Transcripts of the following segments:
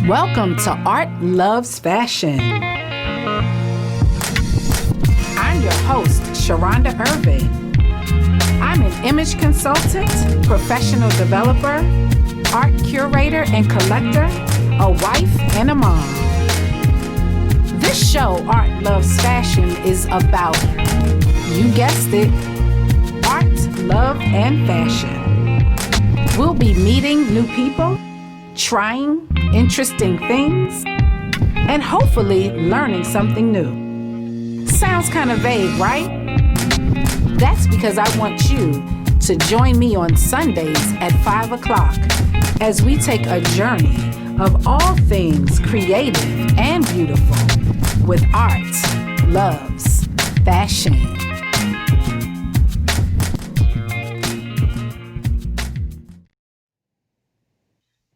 Welcome to Art Loves Fashion. I'm your host, Sharonda Irving. I'm an image consultant, professional developer, art curator and collector, a wife and a mom. This show, Art Loves Fashion, is about, you guessed it, art, love, and fashion. We'll be meeting new people, trying interesting things, and hopefully learning something new. Sounds kind of vague, right? That's because I want you to join me on Sundays at 5 o'clock as we take a journey of all things creative and beautiful with art, loves, fashion.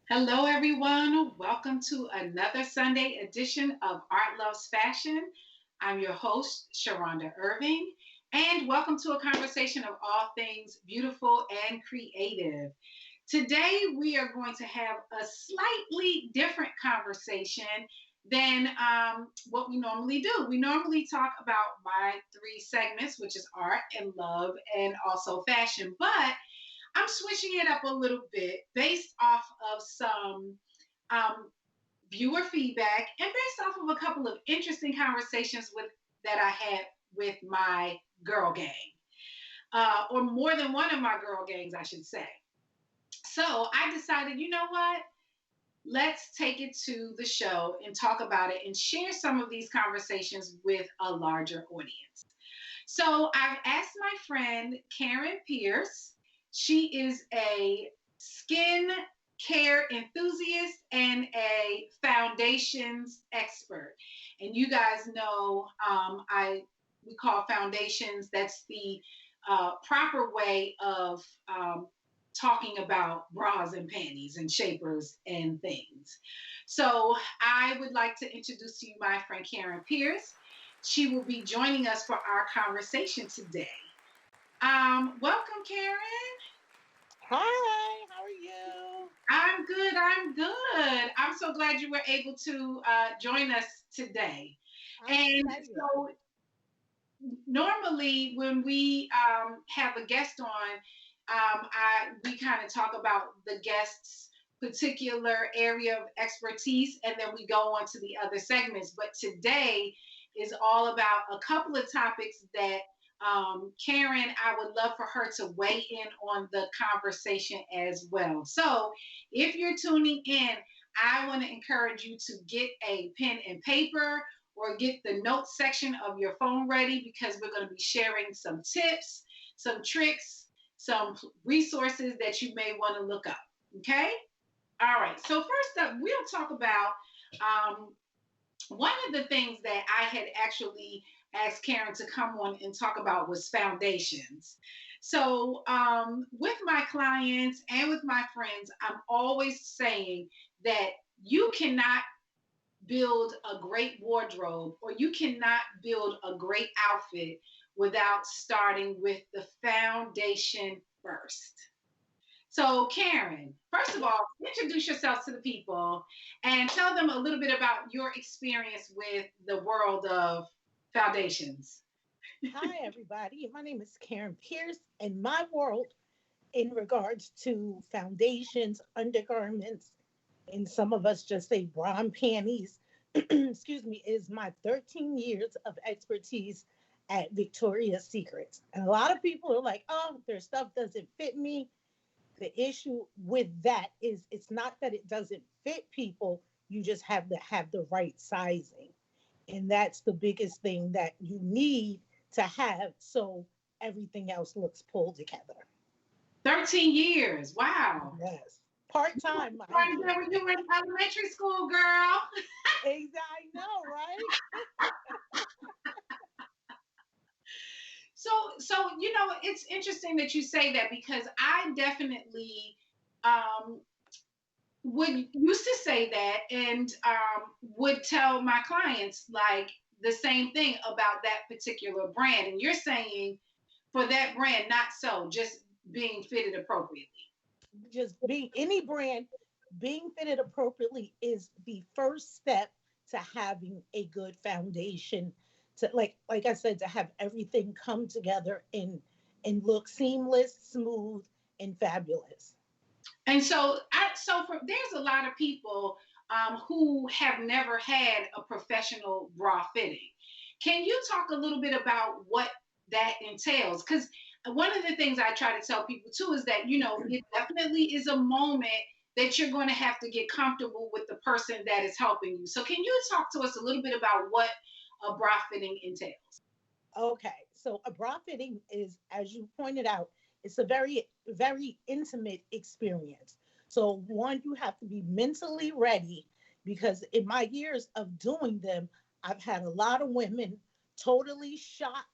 Hello, everyone. Welcome to another Sunday edition of Art Loves Fashion. I'm your host, Sharonda Irving, and welcome to a conversation of all things beautiful and creative. Today, we are going to have a slightly different conversation than what we normally do. We normally talk about my three segments, which is art and love and also fashion, but I'm switching it up a little bit based off of some viewer feedback and based off of a couple of interesting conversations that I had with my girl gang, or more than one of my girl gangs, I should say. So I decided, you know what? Let's take it to the show and talk about it and share some of these conversations with a larger audience. So I've asked my friend Karen Pierce. She is a skin care enthusiast and a foundations expert. And you guys know we call foundations, that's the proper way of talking about bras and panties and shapers and things. So I would like to introduce to you my friend Karen Pierce. She will be joining us for our conversation today. Welcome, Karen. Hi, how are you? I'm good. I'm good. I'm so glad you were able to join us today. I'm And excited. so, normally when we have a guest on, we kind of talk about the guest's particular area of expertise, and then we go on to the other segments. But today is all about a couple of topics that Karen, I would love for her to weigh in on the conversation as well. So if you're tuning in, I want to encourage you to get a pen and paper or get the notes section of your phone ready, because we're going to be sharing some tips, some tricks, some resources that you may want to look up. Okay? All right. So first up, we'll talk about one of the things that I had actually asked Karen to come on and talk about was foundations. So, with my clients and with my friends, I'm always saying that you cannot build a great wardrobe or you cannot build a great outfit without starting with the foundation first. So, Karen, first of all, introduce yourself to the people and tell them a little bit about your experience with the world of foundations. Hi, everybody. My name is Karen Pierce, and my world in regards to foundations, undergarments, and some of us just say bra and panties, excuse me, is my 13 years of expertise at Victoria's Secrets. And a lot of people are like, oh, their stuff doesn't fit me. The issue with that is it's not that it doesn't fit people, you just have to have the right sizing. And that's the biggest thing that you need to have so everything else looks pulled together. 13 years. Wow. Yes. Part You time, mind started you. that when you were in elementary school, girl. Exactly. I know, right? So it's interesting that you say that, because I definitely um, would used to say that, and would tell my clients like the same thing about that particular brand. And you're saying for that brand, not so, just being fitted appropriately. Just being any brand, Being fitted appropriately is the first step to having a good foundation, to like I said, to have everything come together and look seamless, smooth, and fabulous. And there's a lot of people who have never had a professional bra fitting. Can you talk a little bit about what that entails? Because one of the things I try to tell people too is that, it definitely is a moment that you're going to have to get comfortable with the person that is helping you. So can you talk to us a little bit about what a bra fitting entails? Okay, so a bra fitting is, as you pointed out, it's a very, very intimate experience. So, one, you have to be mentally ready because in my years of doing them, I've had a lot of women totally shocked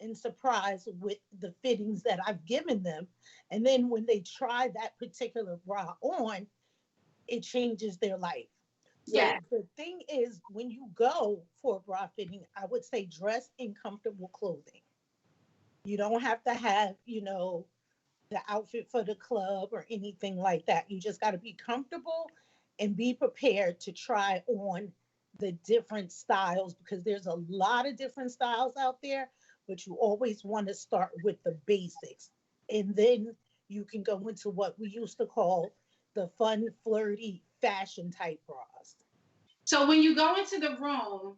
and surprised with the fittings that I've given them. And then when they try that particular bra on, it changes their life. Yeah. So the thing is, when you go for a bra fitting, I would say dress in comfortable clothing. You don't have to have, the outfit for the club or anything like that. You just got to be comfortable and be prepared to try on the different styles because there's a lot of different styles out there, but you always want to start with the basics. And then you can go into what we used to call the fun, flirty, fashion type bras. So when you go into the room,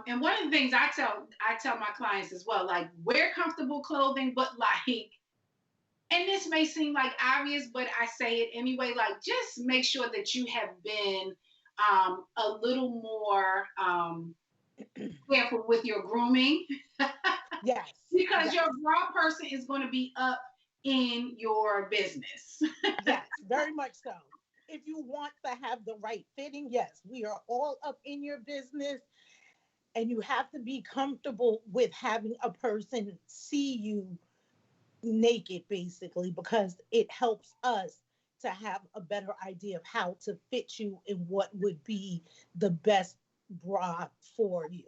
and one of the things I tell my clients as well, like wear comfortable clothing, but like, and this may seem like obvious, but I say it anyway, like just make sure that you have been a little more careful with your grooming Yes, because yes, your bra person is going to be up in your business. yes, very much so. If you want to have the right fitting, yes, we are all up in your business, and you have to be comfortable with having a person see you naked, basically, because it helps us to have a better idea of how to fit you and what would be the best bra for you.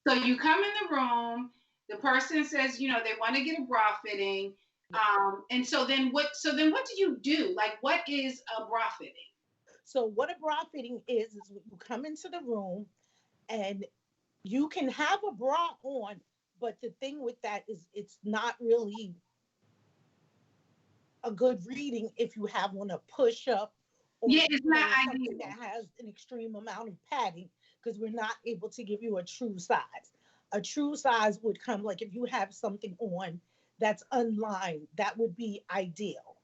So you come in the room, the person says, they want to get a bra fitting. Yeah. And so then what do you do? Like what is a bra fitting? So, what a bra fitting is when you come into the room and you can have a bra on, but the thing with that is it's not really a good reading if you have on a push up or Yeah, it's not something ideal. that has an extreme amount of padding because we're not able to give you a true size. A true size would come like if you have something on that's unlined, that would be ideal.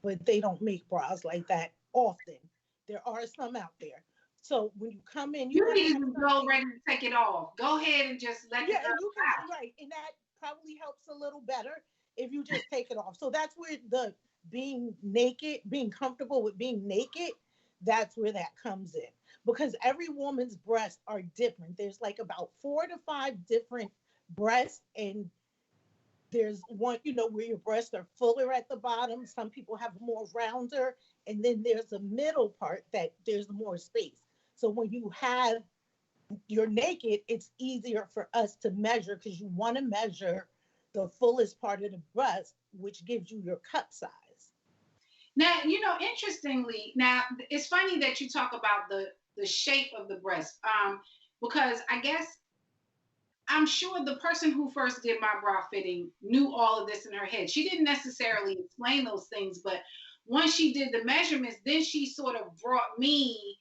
But they don't make bras like that often. There are some out there. So when you come in, you You want to need have to go something. ready to take it off. Go ahead and just let the Yeah, girl and you can, out. right, and that probably helps a little better if you just take it off. So that's where the being naked, being comfortable with being naked, that's where that comes in. Because every woman's breasts are different. There's like about 4 to 5 different breasts, and there's one, where your breasts are fuller at the bottom. Some people have more rounder, and then there's a middle part that there's more space. So when you're naked, it's easier for us to measure because you want to measure the fullest part of the breast, which gives you your cup size. Now, interestingly, now it's funny that you talk about the shape of the breast, because I guess I'm sure the person who first did my bra fitting knew all of this in her head. She didn't necessarily explain those things, but once she did the measurements, then she sort of brought me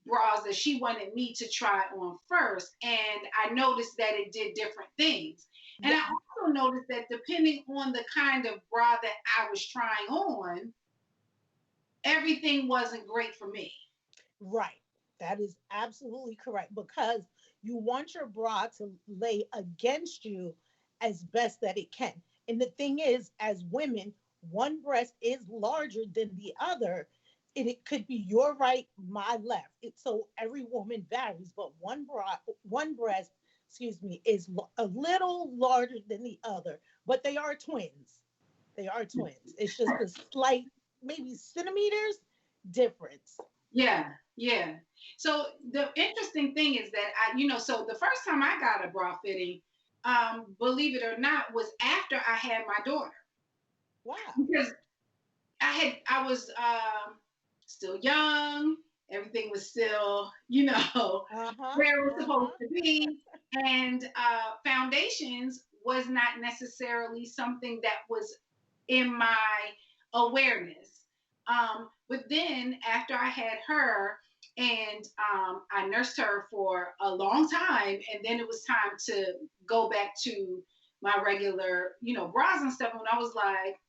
bras that she wanted me to try on first. And I noticed that it did different things. And Yeah, I also noticed that depending on the kind of bra that I was trying on, everything wasn't great for me. right. That is absolutely correct because you want your bra to lay against you as best that it can. And the thing is, as women, one breast is larger than the other. And it could be your right, my left. So every woman varies, but one breast, excuse me, is a little larger than the other, but they are twins. They are twins. It's just a slight, maybe centimeters difference. Yeah, yeah. So the interesting thing is that so the first time I got a bra fitting, believe it or not, was after I had my daughter Wow. because I was still young. Everything was still, Uh-huh. where it was supposed Uh-huh. to be. And foundations was not necessarily something that was in my awareness. But then after I had her, and I nursed her for a long time, and then it was time to go back to my regular, bras and stuff. And I was like,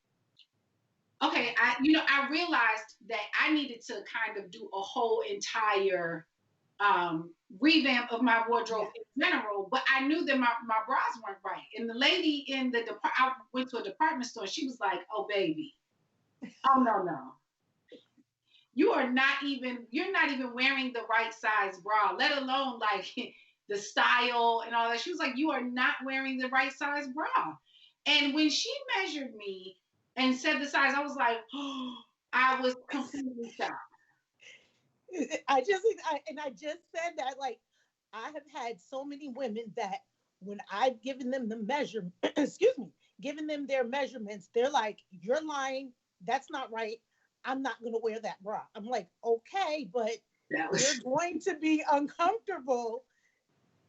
okay, I realized that I needed to kind of do a whole entire revamp of my wardrobe Yes. in general, but I knew that my bras weren't right. And the lady in the I went to a department store. She was like, "Oh, baby, oh no, no, you're not even wearing the right size bra, let alone like the style and all that." She was like, "You are not wearing the right size bra." And when she measured me and said the size, I was like, oh, I was completely shocked. I just said that, like, I have had so many women that when I've given them the measure, excuse me, given them their measurements, they're like, "You're lying. That's not right. I'm not going to wear that bra." I'm like, "Okay, but That you're was going to be uncomfortable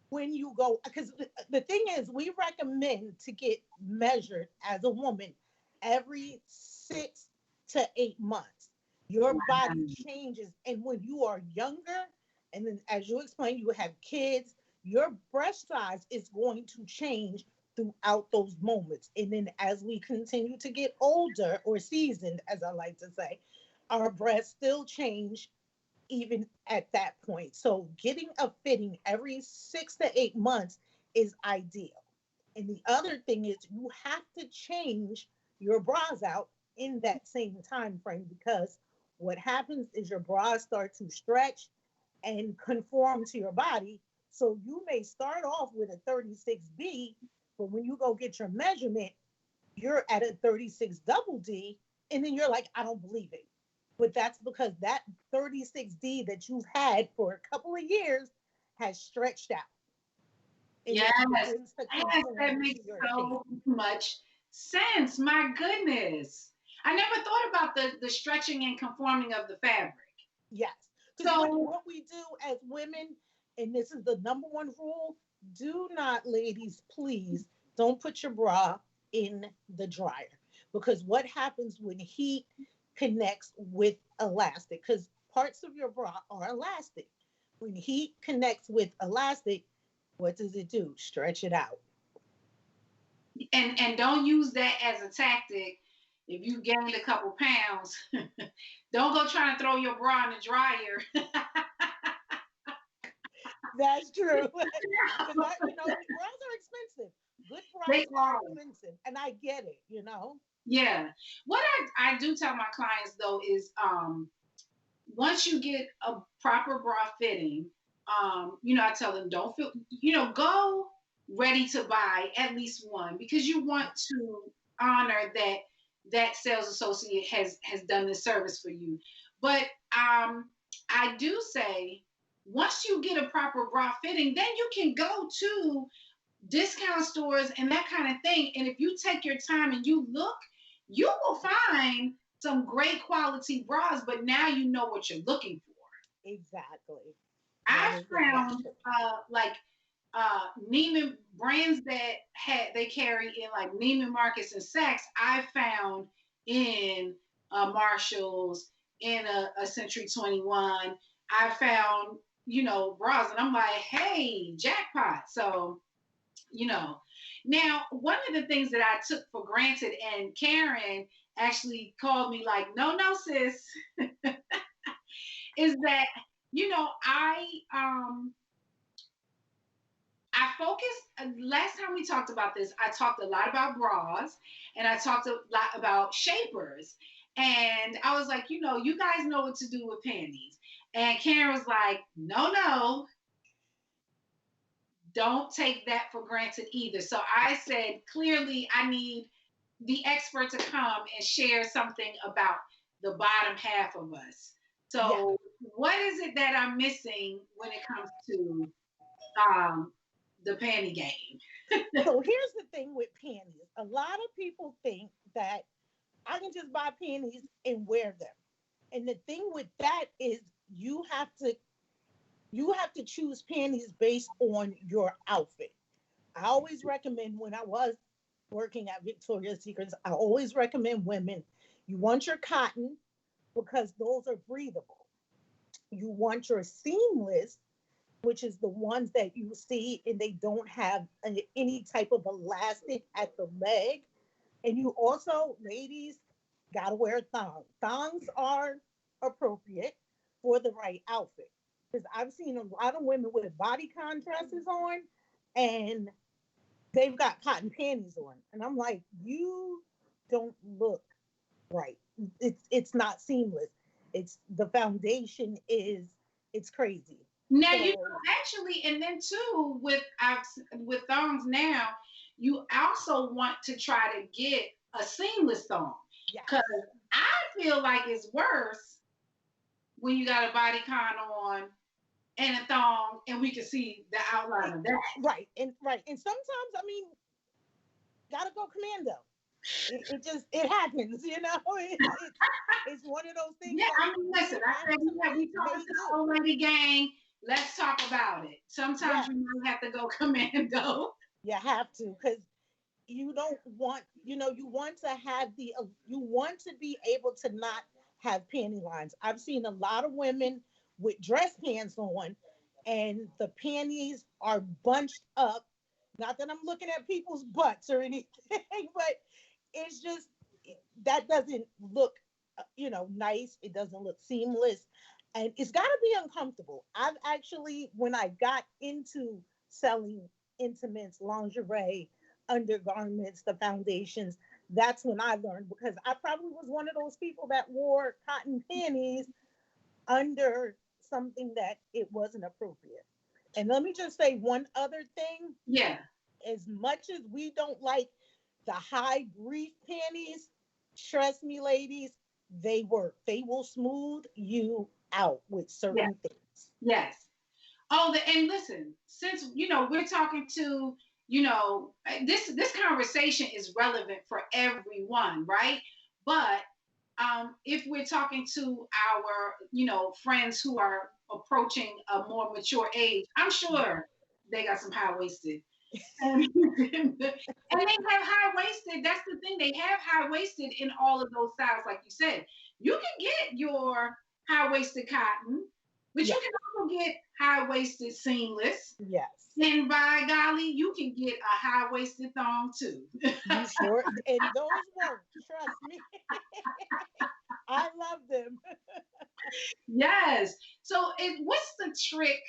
when you go." Because the thing is, we recommend to get measured as a woman every 6 to 8 months. Your body changes, and when you are younger, and then as you explained, you have kids, your breast size is going to change throughout those moments. And then as we continue to get older or seasoned, as I like to say, our breasts still change even at that point. So getting a fitting every 6 to 8 months is ideal. And the other thing is you have to change your bras out in that same time frame, because what happens is your bras start to stretch and conform to your body. So you may start off with a 36B, but when you go get your measurement, you're at a 36 double D, and then you're like, "I don't believe it." But that's because that 36D that you've had for a couple of years has stretched out, and yes, it begins to yes, that conform to makes your shape. so much sense. My goodness, I never thought about the stretching and conforming of the fabric. Yes. Because So what we do as women, and this is the number one rule: do not, ladies, please, don't put your bra in the dryer. Because what happens when heat connects with elastic? Because parts of your bra are elastic. When heat connects with elastic, what does it do? Stretch it out. and don't use that as a tactic. If you gained a couple pounds, don't go trying to throw your bra in the dryer. That's true. Because bras are expensive. Good They bras are are. expensive, and I get it. Yeah. What I do tell my clients though is once you get a proper bra fitting, I tell them don't feel, go ready to buy at least one because you want to honor that that sales associate has done this service for you. But I do say once you get a proper bra fitting, then you can go to discount stores and that kind of thing. And if you take your time and you look, you will find some great quality bras, but now you know what you're looking for. Exactly. That I is found exactly. like Neiman brands that they carry in like Neiman Marcus and Saks. I found in Marshalls, in a Century 21. I found bras, and I'm like, hey, jackpot. So you know. Now, one of the things that I took for granted, and Karen actually called me like, no, no, sis, is that I focused last time we talked about this, I talked a lot about bras and I talked a lot about shapers. And I was like, you guys know what to do with panties. And Karen was like, no, no, don't take that for granted either. So I said, clearly, I need the expert to come and share something about the bottom half of us. Yeah. So, what is it that I'm missing when it comes to um, the panty game? So here's the thing with panties. A lot of people think that I can just buy panties and wear them. And the thing with that is you have to choose panties based on your outfit. I always recommend when I was working at Victoria's Secrets, I always recommend women, you want your cotton because those are breathable. You want your seamless, which is the ones that you see and they don't have any type of elastic at the leg. And you also, ladies, gotta wear thongs. Thongs are appropriate for the right outfit. Because I've seen a lot of women with bodycon dresses on and they've got cotton panties on. And I'm like, you don't look right. It's not seamless. It's the foundation is it's crazy. Now you So know actually, and then too with thongs now, you also want to try to get a seamless thong yes, because I feel like it's worse when you got a bodycon on and a thong, and we can see the outline it, of that. right. And sometimes I mean, gotta go commando. It just it happens, you know. It's one of those things Yeah, that I mean, you listen, I have said to we talking may to the do. old lady gang. Let's talk about it. Sometimes Yes, you might have to go commando. you have to because you don't want, you want to have you want to be able to not have panty lines. I've seen a lot of women with dress pants on and the panties are bunched up. Not that I'm looking at people's butts or anything, but it's just that doesn't look, nice. It doesn't look seamless, and it's got to be uncomfortable. I've actually, when I got into selling intimates, lingerie, undergarments, the foundations, that's when I learned because I probably was one of those people that wore cotton panties under something that it wasn't appropriate. And let me just say one other thing. Yeah, As much as we don't like the high brief panties, trust me, ladies, they work. They will smooth you out with yeah, certain things. yes. Oh, and listen, since we're talking to this conversation is relevant for everyone, right? But if we're talking to our friends who are approaching a more mature age, I'm sure they got some high waisted. And, and they have high waisted. That's the thing. They have high waisted in all of those styles, like you said. You can get your high waisted cotton, but you Yeah, can also get high waisted seamless. yes. And by golly, you can get a high waisted thong too. You sure? And those work. Trust me. I love them. Yes. So, what's the trick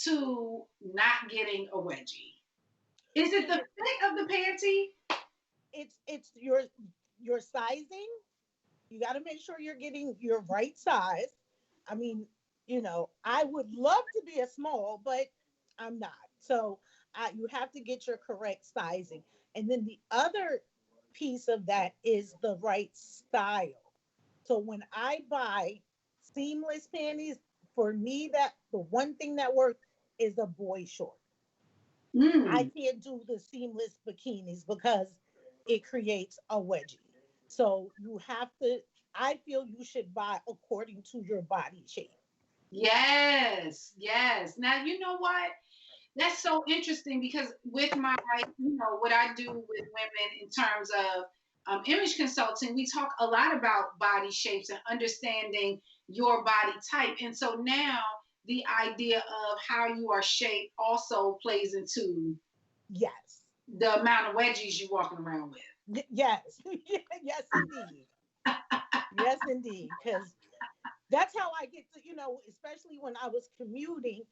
to not getting a wedgie? Is it the fit of the panty? It's your sizing. You got to make sure you're getting your right size. I mean, I would love to be a small, but I'm not. So you have to get your correct sizing. And then the other piece of that is the right style. So when I buy seamless panties, for me, that the one thing that works is a boy short. I Mm, can't do the seamless bikinis because it creates a wedgie. So you have to, I feel you should buy according to your body shape. yes, yes. Now, you know what? That's so interesting because with my, what I do with women in terms of image consulting, we talk a lot about body shapes and understanding your body type. And so now the idea of how you are shaped also plays into Yes. the amount of wedgies you're walking around with. Yes. Yes, indeed. Yes, indeed. Because that's how I get to, especially when I was commuting,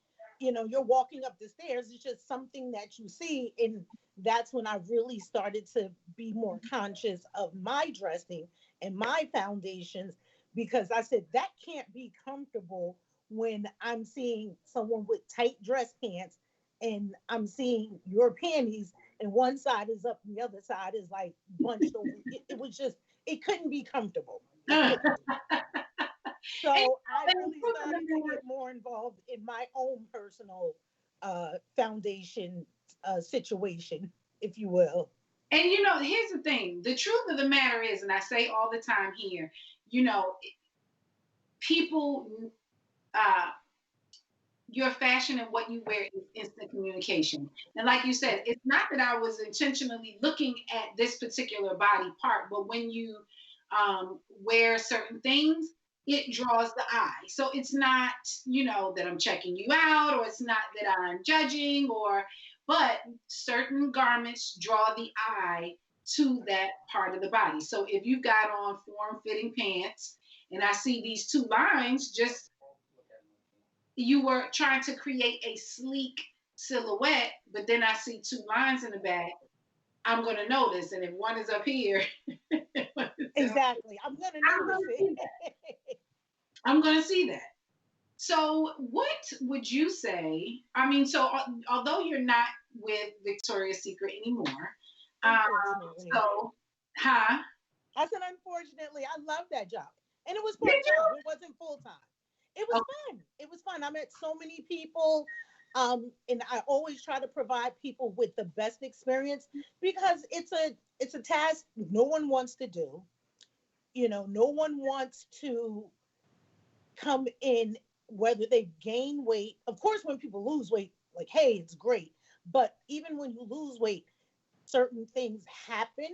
you're walking up the stairs. It's just something that you see. And that's when I really started to be more conscious of my dressing and my foundations because I said that can't be comfortable when I'm seeing someone with tight dress pants and I'm seeing your panties and one side is up and the other side is like bunched over. It was just, it couldn't be comfortable. It And, couldn't be. So I and really started to get more involved in my own personal foundation situation, if you will. here's the thing. The truth of the matter is, and I say all the time here, you know, people, uh, your fashion and what you wear is instant communication. And like you said, it's not that I was intentionally looking at this particular body part, but when you wear certain things, it draws the eye. So it's not, that I'm checking you out, or it's not that I'm judging, but certain garments draw the eye to that part of the body. So if you've got on form fitting pants and I see these two lines, just you were trying to create a sleek silhouette, but then I see two lines in the back, I'm going to notice. And if one is up here, Exactly. I'm gonna notice see it. that. I'm going to see that. So, what would you say? I mean, so although you're not with Victoria's Secret anymore, um, Unfortunately. so, huh? I said unfortunately, I love that job. And it was Did part-time. you? It wasn't full-time. It was Oh, fun. It was fun. I met so many people. And I always try to provide people with the best experience because it's a task no one wants to do. No one wants to come in whether they gain weight. Of course, when people lose weight, like, hey, it's great. But even when you lose weight, certain things happen.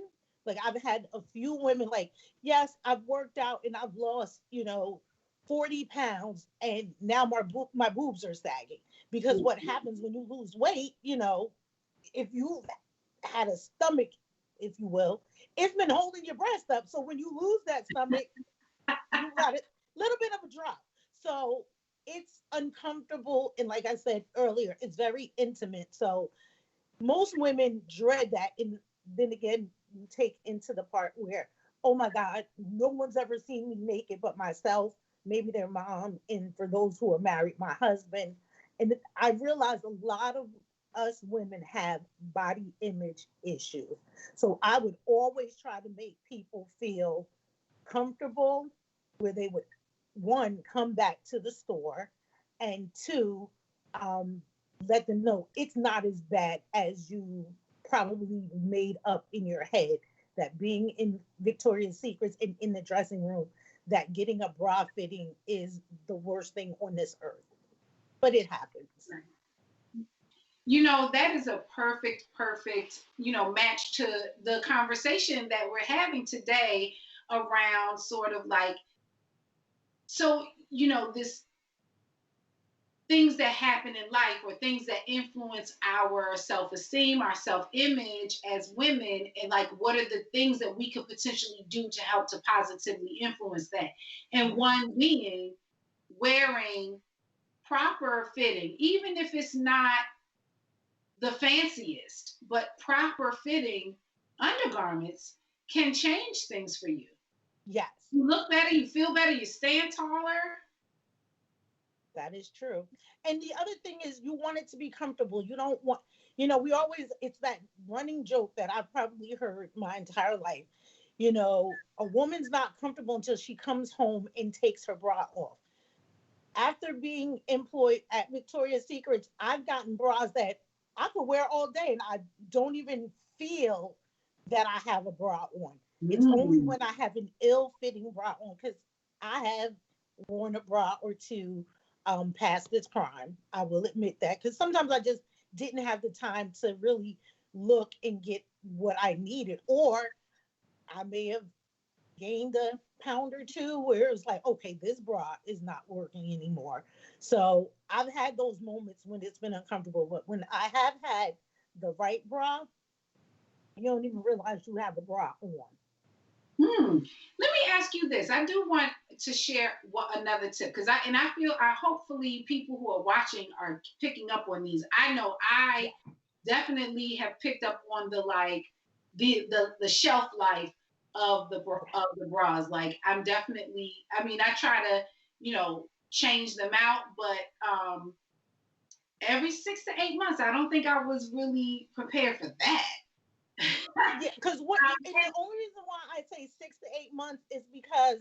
Like I've had a few women like, yes, I've worked out and I've lost, 40 pounds and now my boobs are sagging. Because what happens when you lose weight, if you've had a stomach, if you will, it's been holding your breast up. So when you lose that stomach, you got a little bit of a drop. So it's uncomfortable. And like I said earlier, it's very intimate. So most women dread that. And then again, you take into the part where, oh my God, no one's ever seen me naked but myself, maybe their mom. And for those who are married, my husband. And I realized a lot of us women have body image issues. So I would always try to make people feel comfortable where they would, one, come back to the store, and two, um, let them know it's not as bad as you probably made up in your head. That being in Victoria's Secrets and in the dressing room, that getting a bra fitting is the worst thing on this earth. But it happens. That is a perfect, match to the conversation that we're having today around sort of like, so, this things that happen in life or things that influence our self-esteem, our self-image as women, and like what are the things that we could potentially do to help to positively influence that. And one being wearing proper fitting, even if it's not the fanciest, but proper fitting undergarments can change things for you. Yes, You look better, you feel better, you stand taller. that is true. And the other thing is, you want it to be comfortable. You don't want, we always, it's that running joke that I've probably heard my entire life. A woman's not comfortable until she comes home and takes her bra off. After being employed at Victoria's Secrets, I've gotten bras that I could wear all day and I don't even feel that I have a bra on. It's only Mm. when I have an ill-fitting bra on, because I have worn a bra or two past this crime. I will admit that, because sometimes I just didn't have the time to really look and get what I needed, or I may have gained a pound or two where it was like, okay, this bra is not working anymore. So I've had those moments when it's been uncomfortable, but when I have had the right bra, you don't even realize you have a bra on. Hmm. Let me ask you this. I do want to share another tip, because I feel I hopefully people who are watching are picking up on these. I know I definitely have picked up on the like the shelf life of the bras. Like I'm definitely. I mean, I try to change them out, but every 6 to 8 months, I don't think I was really prepared for that. Yeah, because and the only reason why I say 6 to 8 months is because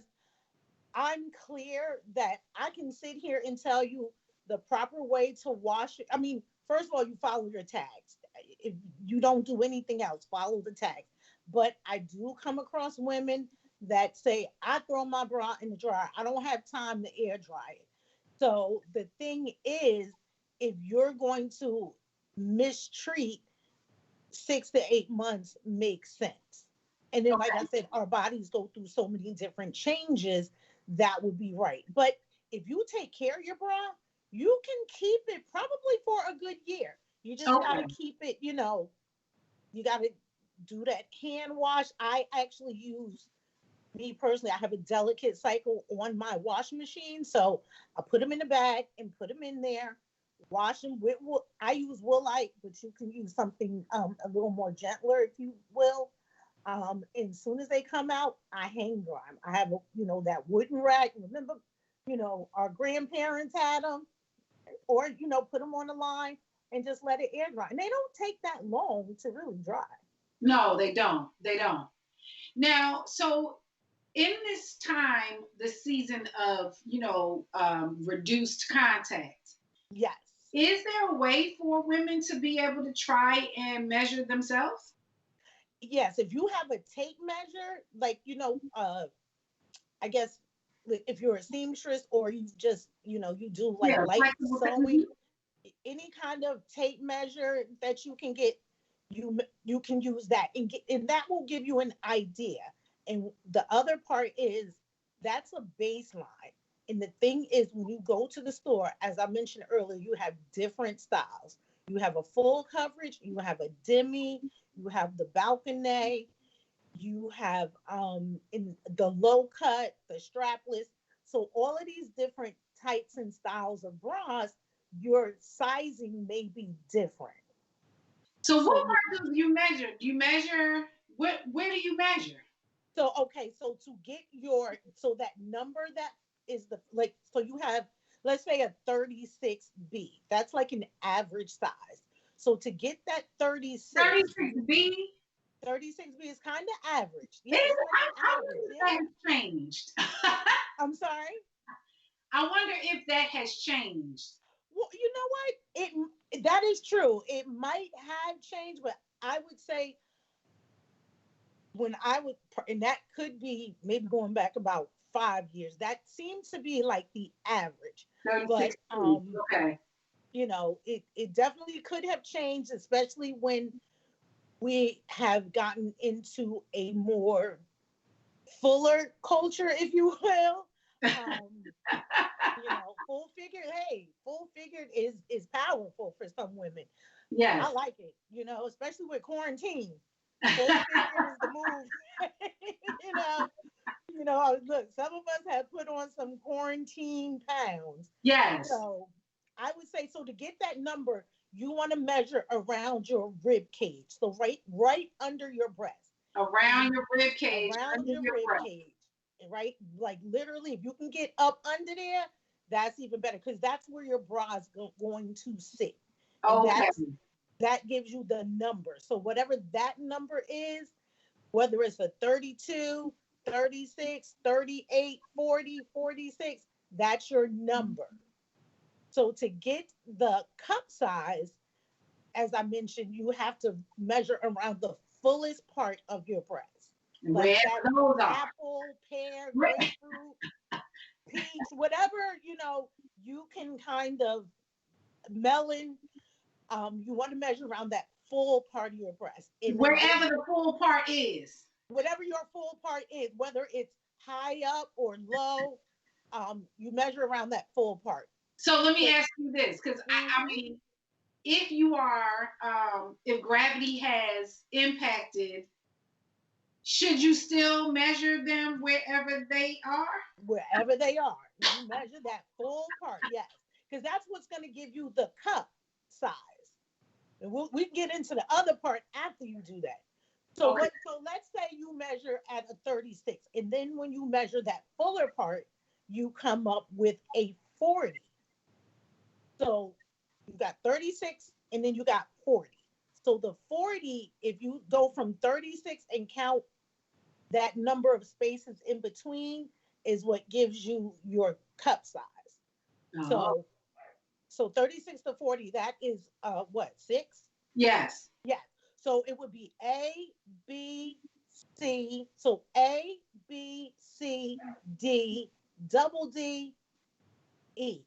I'm clear that I can sit here and tell you the proper way to wash it. I mean, first of all, you follow your tags. If you don't do anything else, follow the tags. But I do come across women that say, I throw my bra in the dryer. I don't have time to air dry it. So the thing is, if you're going to mistreat 6 to 8 months, makes sense. And then, like I said, our bodies go through so many different changes, that would be right. But if you take care of your bra, you can keep it probably for a good year. You just got to keep it, you got to do that hand wash. I actually use, me personally, I have a delicate cycle on my washing machine. So I put them in the bag and put them in there, wash them with wool. I use Woolite, but you can use something a little more gentler, if you will. And as soon as they come out, I hang dry 'em. I have, that wooden rack. Remember, our grandparents had them, or, put them on the line and just let it air dry. And they don't take that long to really dry. No, they don't. They don't. Now, so in this time, the season of, reduced contact, Yes. is there a way for women to be able to try and measure themselves? Yes. If you have a tape measure, like, I guess if you're a seamstress, or you just, you do like Yeah, light flexible sewing, any kind of tape measure that you can get, you can use that, and that will give you an idea. And the other part is, that's a baseline. And the thing is, when you go to the store, as I mentioned earlier, you have different styles. You have a full coverage, you have a demi, you have the balconette, you have in the low cut, the strapless. So all of these different types and styles of bras, your sizing may be different. So what So part do you measure? Do you measure where do you measure? okay, so to get so that number, that is the, like, so you have, let's say, a 36B. That's like an average size. So to get that 36, 36B? 36B is kind of average. Yeah, Is it's it? like I average. wonder if Yeah. that has changed. I'm sorry. I wonder if that has changed. Well, you know what? That is true. It might have changed, but I would say, when I would, and that could be maybe going back about 5 years. That seems to be like the average. But 36. Okay. it definitely could have changed, especially when we have gotten into a more fuller culture, if you will. Full figured, hey, full figured is powerful for some women. I Yes. like it, especially with quarantine. Full figured is the move. you know, look, some of us have put on some quarantine pounds. Yes. So I would say, so to get that number, you want to measure around your rib cage. So right under your breast. Around And your rib cage, around under your your rib breast. cage. Right? Like, literally, if you can get up under there, that's even better, because that's where your bra is going to sit. And Okay. that gives you the number. So whatever that number is, whether it's a 32, 36, 38, 40, 46, that's your number. So to get the cup size, as I mentioned, you have to measure around the fullest part of your breast. Like Wherever that those are. apple, pear, grapefruit, peach, whatever, you can kind of, melon, you want to measure around that full part of your breast. And then Wherever the full part is. whatever your full part is, whether it's high up or low, you measure around that full part. So let me So, ask you this, because I mhm. mean, if you are, if gravity has impacted, should you still measure them wherever they are? Wherever they are, you measure that full part, yes, because that's what's going to give you the cup size. And we get into the other part after you do that. So Okay. so let's say you measure at a 36, and then when you measure that fuller part, you come up with a 40. So you got 36, and then you got 40. So the 40, if you go from 36 and count that number of spaces in between, is what gives you your cup size. Oh, So 36 to 40, that is what, 6? yes. Yes. So it would be A, B, C. So A, B, C, D, double D, E.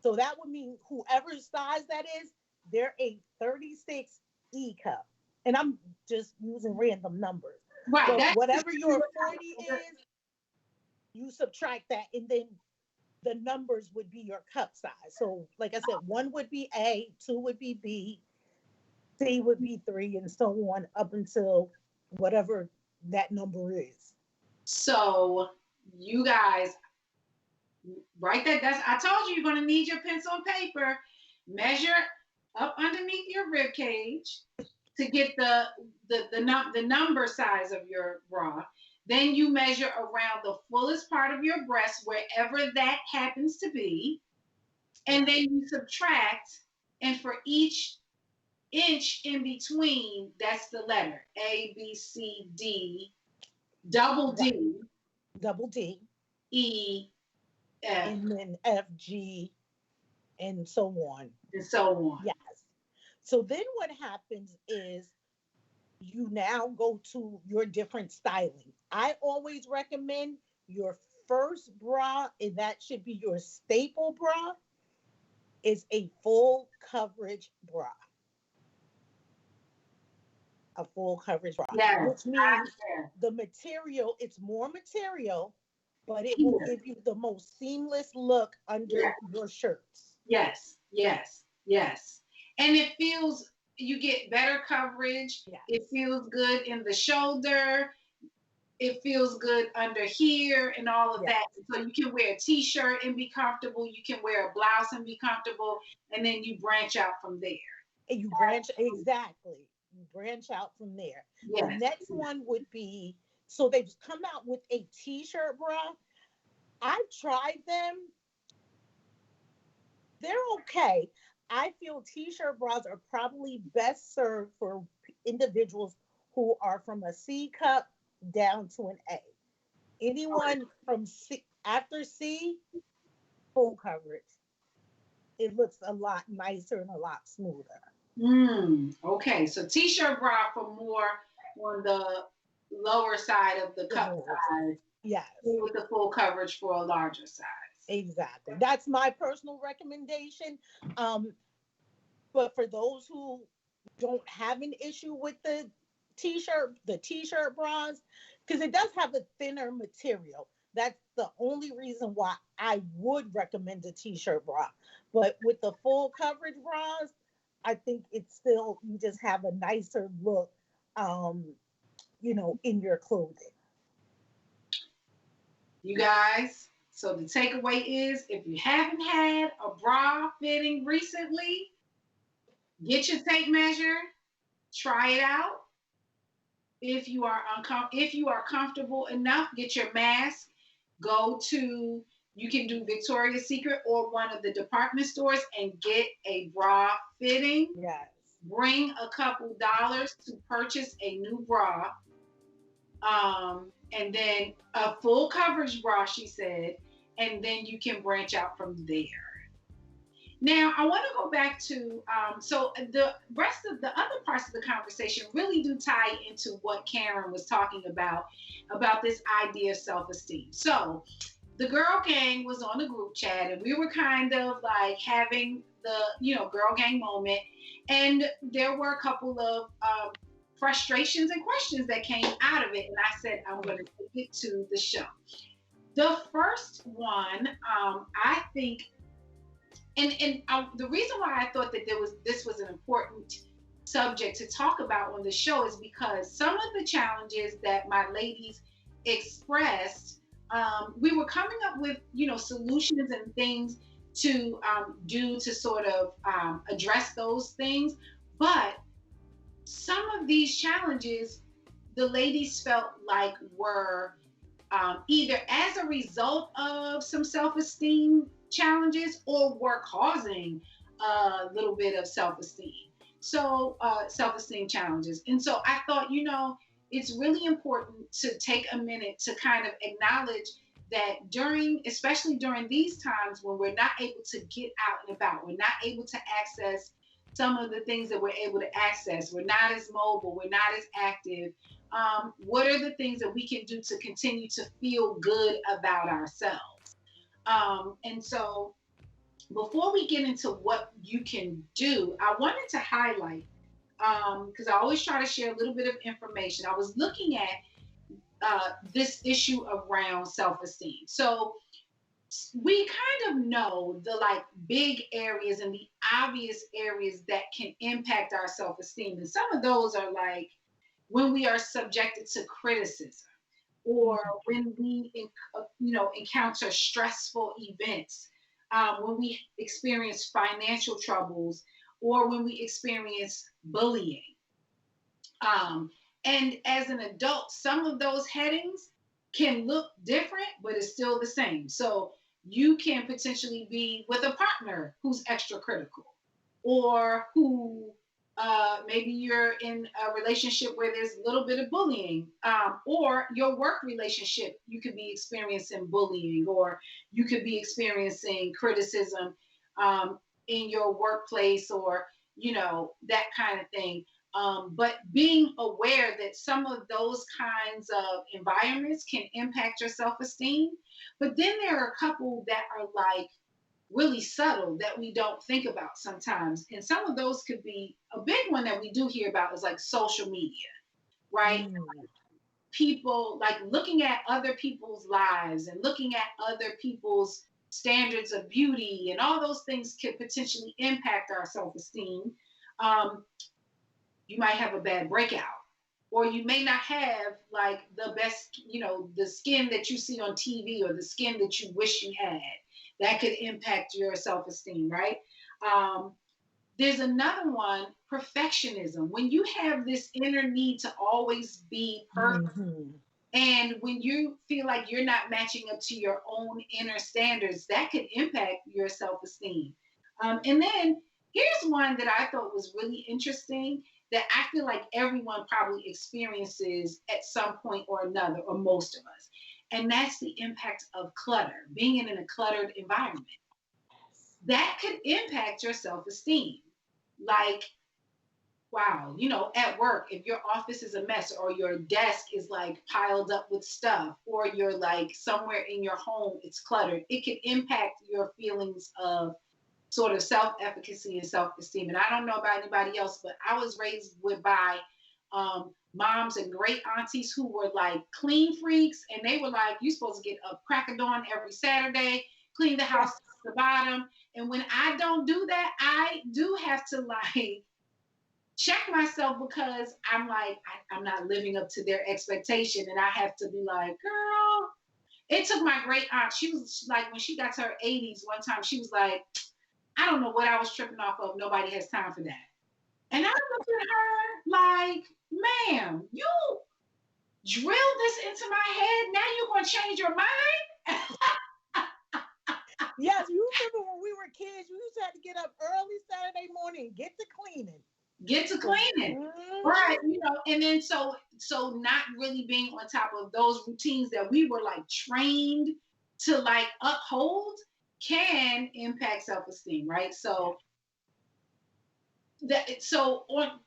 So that would mean whoever size that is, they're a 36 E cup. And I'm just using random numbers. Right. But That's whatever your 40 is, you subtract that, and then the numbers would be your cup size. So, like I said, one would be A, two would be B, C would be three, and so on up until whatever that number is. so you guys write that. That's I told you you're gonna need your pencil and paper. Measure up underneath your rib cage to get the number size of your bra. Then you measure around the fullest part of your breast, wherever that happens to be, and then you subtract. And for each inch in between, that's the letter A, B, C, D, double Right. D, Double D, E, F, and then F, G, and so on. and so on. Yes. So then what happens is you now go to your different styling. I always recommend your first bra, and that should be your staple bra, is a full coverage bra. A full coverage bra, Yes, which means I, the material, it's more material, but it will yeah. give you the most seamless look under Yes, your shirts. yes, yes, yes. And it feels, you get better coverage. It Yes. feels good in the shoulder. It feels good under here and all of Yes. that. So you can wear a t-shirt and be comfortable. You can wear a blouse and be comfortable. And then you branch out from there. And you branch, exactly. You branch out from there. The Yes. next one would be, so they've come out with a t-shirt bra. I've tried them. They're okay. I feel t-shirt bras are probably best served for individuals who are from a C cup down to an A. Anyone from C after C, full coverage. It looks a lot nicer and a lot smoother. Okay. So t-shirt bra for more on the lower side of the The cup lower size, Yes, with the full coverage for a larger size. exactly. That's my personal recommendation. Um, but for those who don't have an issue with the t-shirt bras, because it does have a thinner material. That's the only reason why I would recommend a t-shirt bra. But with the full coverage bras, I think it's still, you just have a nicer look, um, in your clothing. You guys, so the takeaway is if you haven't had a bra fitting recently, get your tape measure, try it out. If you are comfortable enough, get your mask. Go to You can do Victoria's Secret or one of the department stores and get a bra fitting. Yes. Bring a couple dollars to purchase a new bra, and then a full coverage bra, she said, and then you can branch out from there. Now, I want to go back to so the rest of the other parts of the conversation really do tie into what Karen was talking about this idea of self-esteem. So, the girl gang was on the group chat, and we were kind of like having the girl gang moment, and there were a couple of frustrations and questions that came out of it, and I said I'm going to take it to the show. The first one, I think, and the reason why I thought that this was an important subject to talk about on the show is because some of the challenges that my ladies expressed, we were coming up with solutions and things to do to sort of address those things, but some of these challenges the ladies felt like were either as a result of some self-esteem challenges or were causing a little bit of self-esteem. So, self-esteem challenges. And so I thought, it's really important to take a minute to kind of acknowledge that especially during these times when we're not able to get out and about, we're not able to access some of the things that we're able to access. We're not as mobile, we're not as active. What are the things that we can do to continue to feel good about ourselves? And so before we get into what you can do, I wanted to highlight, because I always try to share a little bit of information. I was looking at this issue around self-esteem. So we kind of know the like big areas and the obvious areas that can impact our self-esteem. And some of those are like when we are subjected to criticism, or when we encounter stressful events, when we experience financial troubles, or when we experience bullying. And as an adult, some of those headings can look different, but it's still the same. So you can potentially be with a partner who's extra critical, or who maybe you're in a relationship where there's a little bit of bullying, or your work relationship, you could be experiencing bullying, or you could be experiencing criticism in your workplace, or that kind of thing. But being aware that some of those kinds of environments can impact your self-esteem. But then there are a couple that are like really subtle that we don't think about sometimes. And some of those could be a big one that we do hear about is like social media, right? People like looking at other people's lives and looking at other people's standards of beauty, and all those things could potentially impact our self-esteem. You might have a bad breakout, or you may not have like the best, the skin that you see on TV, or the skin that you wish you had. That could impact your self-esteem, right? There's another one, perfectionism. When you have this inner need to always be perfect, and when you feel like you're not matching up to your own inner standards, that could impact your self-esteem. And then here's one that I thought was really interesting, that I feel like everyone probably experiences at some point or another, or most of us. And that's the impact of clutter, being in a cluttered environment. That could impact your self-esteem. Like, wow, at work, if your office is a mess, or your desk is like piled up with stuff, or you're like somewhere in your home, it's cluttered, it could impact your feelings of sort of self-efficacy and self-esteem. And I don't know about anybody else, but I was raised by moms and great aunties who were like clean freaks, and they were like, you're supposed to get a crack of dawn every Saturday, clean the house to the bottom. And when I don't do that, I do have to like check myself, because I'm like, I'm not living up to their expectation. And I have to be like, girl, it took my great aunt. She was like, when she got to her 80s, one time she was like, I don't know what I was tripping off of. Nobody has time for that. And I looked at her like, ma'am, you drilled this into my head. Now you're going to change your mind? Yes, you remember when we were kids, you used to have to get up early Saturday morning, get to cleaning. Right? And then so not really being on top of those routines that we were like trained to like uphold can impact self-esteem, right? So on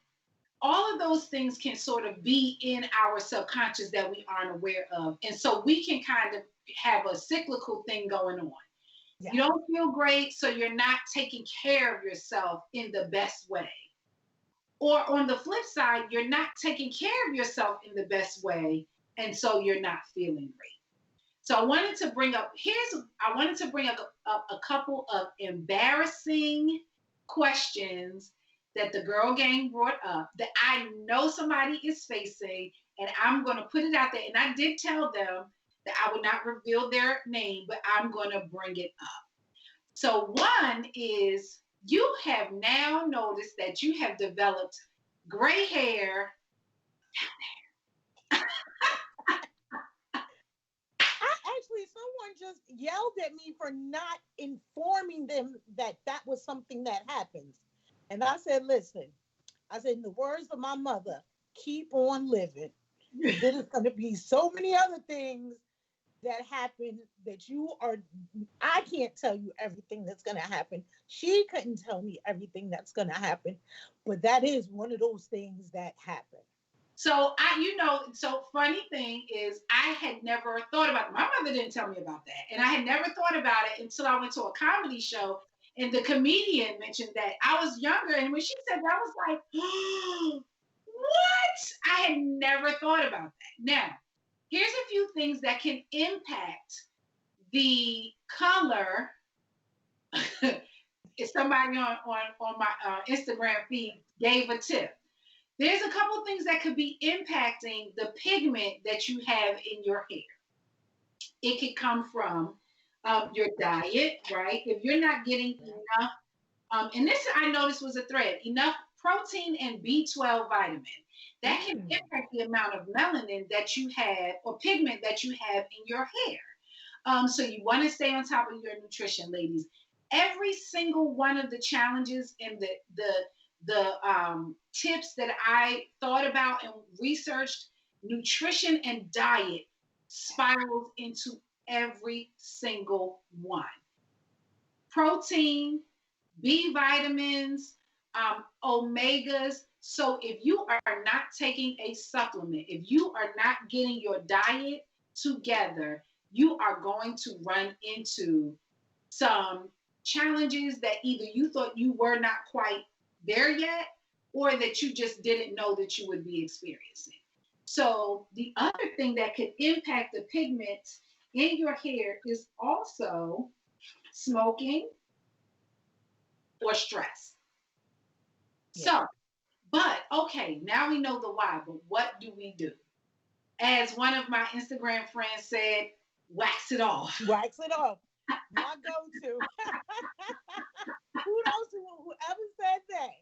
all of those things can sort of be in our subconscious that we aren't aware of. And so we can kind of have a cyclical thing going on. Yeah. You don't feel great, so you're not taking care of yourself in the best way. Or on the flip side, you're not taking care of yourself in the best way, and so you're not feeling great. So I wanted to bring up a couple of embarrassing questions that the girl gang brought up that I know somebody is facing, and I'm going to put it out there. And I did tell them that I would not reveal their name, but I'm going to bring it up. So one is, you have now noticed that you have developed gray hair down there. Actually, someone just yelled at me for not informing them that that was something that happens. And I said, listen, in the words of my mother, keep on living. There's going to be so many other things that happen that I can't tell you everything that's going to happen. She couldn't tell me everything that's going to happen. But that is one of those things that happen. So so funny thing is I had never thought about it. My mother didn't tell me about that. And I had never thought about it until I went to a comedy show and the comedian mentioned that. I was younger and when she said that I was like, what? I had never thought about that. Now, here's a few things that can impact the color. If somebody on my Instagram feed gave a tip. There's a couple things that could be impacting the pigment that you have in your hair. It could come from your diet, right? If you're not getting enough, and this I noticed was a thread, enough protein and B12 vitamin. That can impact the amount of melanin that you have or pigment that you have in your hair. So you want to stay on top of your nutrition, ladies. Every single one of the challenges and the tips that I thought about and researched, nutrition and diet spirals into every single one. Protein, B vitamins, omegas. So if you are not taking a supplement, if you are not getting your diet together, you are going to run into some challenges that either you thought you were not quite there yet or that you just didn't know that you would be experiencing. So the other thing that could impact the pigments in your hair is also smoking or stress. Yeah. So, but okay, now we know the why, but what do we do? As one of my Instagram friends said, wax it off. Wax it off. My go-to. Whoever said that?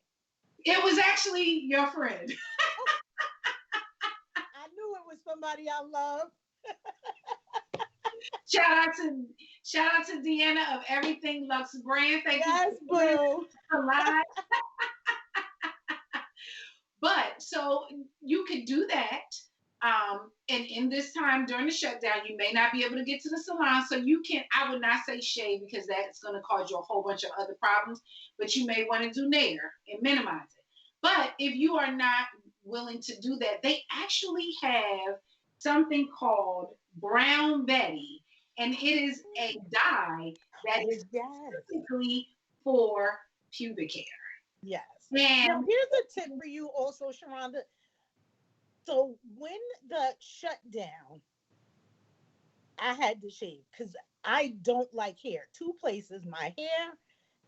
It was actually your friend. I knew it was somebody I love. Shout out to Deanna of Everything Lux Brand. Thank you boo. Alive. But so you could do that. And in this time during the shutdown, you may not be able to get to the salon. So I would not say shave because that's going to cause you a whole bunch of other problems, but you may want to do nair and minimize it. But if you are not willing to do that, they actually have something called Brown Betty, and it is a dye that is specifically for pubic hair. Yes. And now, here's a tip for you also, Sharonda. So when the shutdown, I had to shave because I don't like hair. Two places, my hair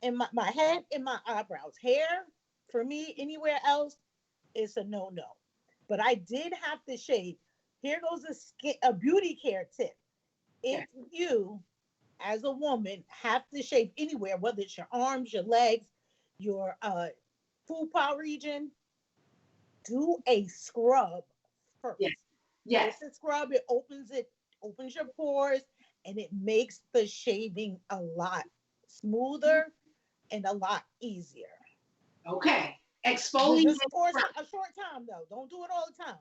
and my head and my eyebrows. Hair, for me, anywhere else, is a no-no. But I did have to shave. Here goes a beauty care tip. If you, as a woman, have to shave anywhere, whether it's your arms, your legs, your fupa region, do a scrub first. Yes. It's a scrub. It opens your pores, and it makes the shaving a lot smoother and a lot easier. Okay. Exfoliate for a short time though. Don't do it all the time.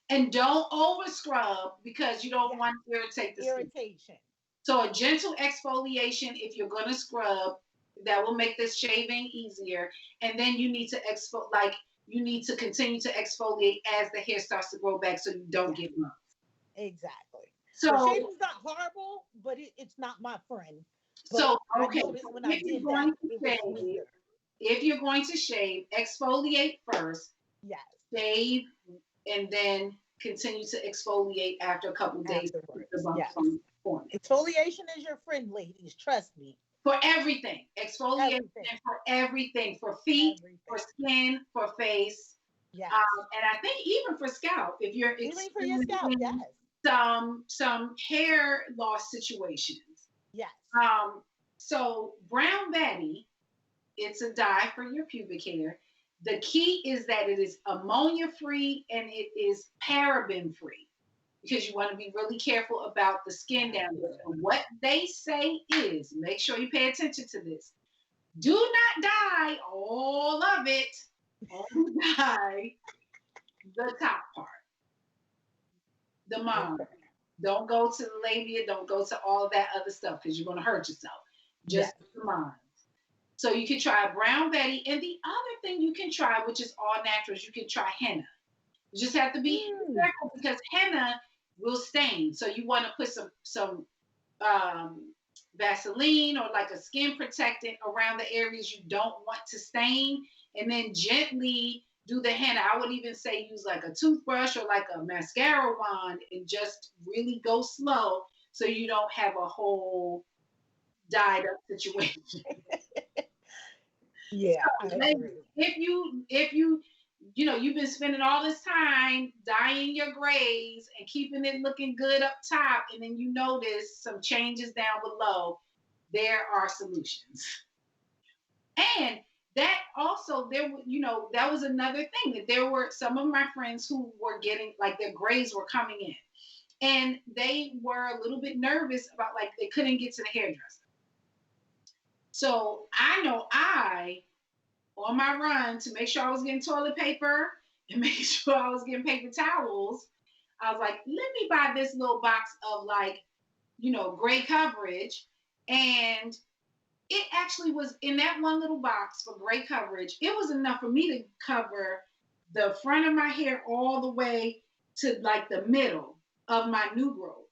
And don't over scrub because you don't want to irritate the irritation. Skin. So a gentle exfoliation if you're going to scrub, that will make this shaving easier. And then you need to you need to continue to exfoliate as the hair starts to grow back so you don't get lumps. Exactly. So shaving's not horrible, but it's not my friend. But so okay, if you're going to shave, exfoliate first. Yes. Shave and then continue to exfoliate after a couple of days. Yes. Exfoliation is your friend, ladies. Trust me. For everything. Exfoliation for everything. For feet, for skin, for face. Yes. And I think even for scalp, if you're even for your scalp, yes. Some hair loss situations. Yes. So Brown Betty, it's a dye for your pubic hair. The key is that it is ammonia free and it is paraben free because you want to be really careful about the skin down there. And what they say is, make sure you pay attention to this. Do not dye all of it. Only dye the top part. The mom. Don't go to the labia. Don't go to all of that other stuff because you're going to hurt yourself. Just the mom. So you can try Brown Betty. And the other thing you can try, which is all natural, is you can try henna. You just have to be careful because henna will stain. So you want to put some um, Vaseline or like a skin protectant around the areas you don't want to stain, and then gently do the henna. I would even say use like a toothbrush or like a mascara wand and just really go slow so you don't have a whole dyed up situation. Yeah, So, I agree. if you've been spending all this time dyeing your grays and keeping it looking good up top, and then you notice some changes down below, there are solutions. And that also that was another thing, that there were some of my friends who were getting like their grays were coming in, and they were a little bit nervous about like they couldn't get to the hairdresser. So I know on my run to make sure I was getting toilet paper and make sure I was getting paper towels, I was like, let me buy this little box of like, gray coverage. And it actually was in that one little box for gray coverage. It was enough for me to cover the front of my hair all the way to like the middle of my new growth.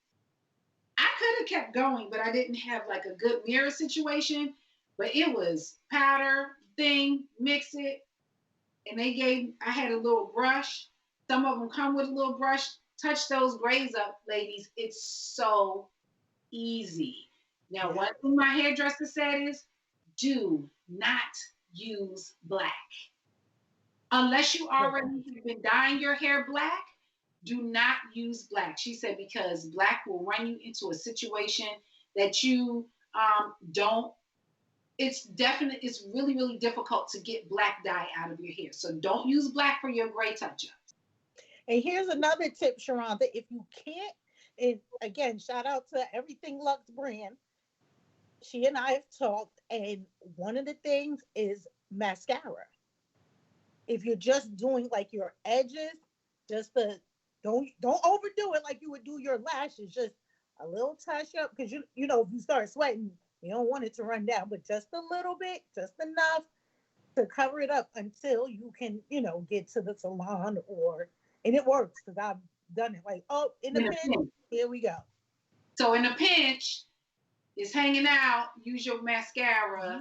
I could have kept going, but I didn't have like a good mirror situation. But it was powder thing, mix it, and I had a little brush. Some of them come with a little brush. Touch those grays up, ladies. It's so easy. Now, one thing my hairdresser said is, do not use black. Unless you already have been dyeing your hair black, do not use black. She said, because black will run you into a situation that you don't. It's really, really difficult to get black dye out of your hair. So don't use black for your gray touch-ups. And here's another tip, Sharonda. If you can't, and again, shout out to Everything Lux brand. She and I have talked, and one of the things is mascara. If you're just doing like your edges, don't overdo it like you would do your lashes. Just a little touch up, because if you start sweating, you don't want it to run down, but just a little bit, just enough to cover it up until you can, get to the salon and it works because I've done it. Like, in the pinch, here we go. So in a pinch, it's hanging out. Use your mascara.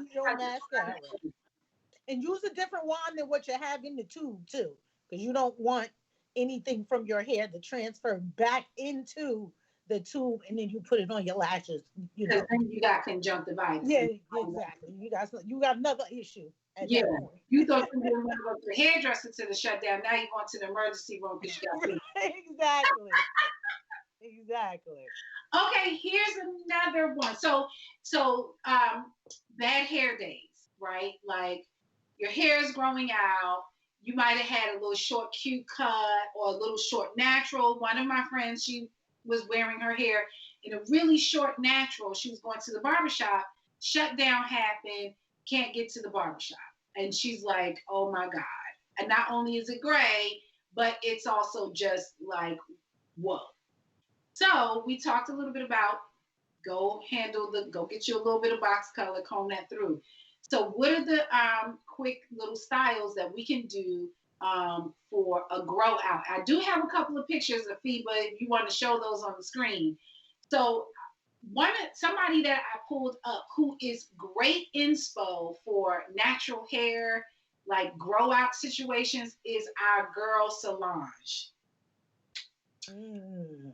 And use a different wand than what you have in the tube too, because you don't want anything from your hair to transfer back into the tube, and then you put it on your lashes. Then you got conjunctivitis. Yeah, exactly. You got another issue. Yeah, you thought you were going to go to the hairdresser to the shutdown. Now you're going to the emergency room because you got Exactly. Exactly. Okay, here's another one. So bad hair days, right? Like your hair is growing out. You might have had a little short Q cut or a little short natural. One of my friends, she was wearing her hair in a really short natural. She was going to the barbershop. Shutdown happened. Can't get to the barbershop. And she's like, oh my God. And not only is it gray, but it's also just like, whoa. So we talked a little bit about go get you a little bit of box color, comb that through. So what are the quick little styles that we can do for a grow out? I do have a couple of pictures of FIBA if you want to show those on the screen. So somebody that I pulled up who is great inspo for natural hair, like grow out situations, is our girl Solange.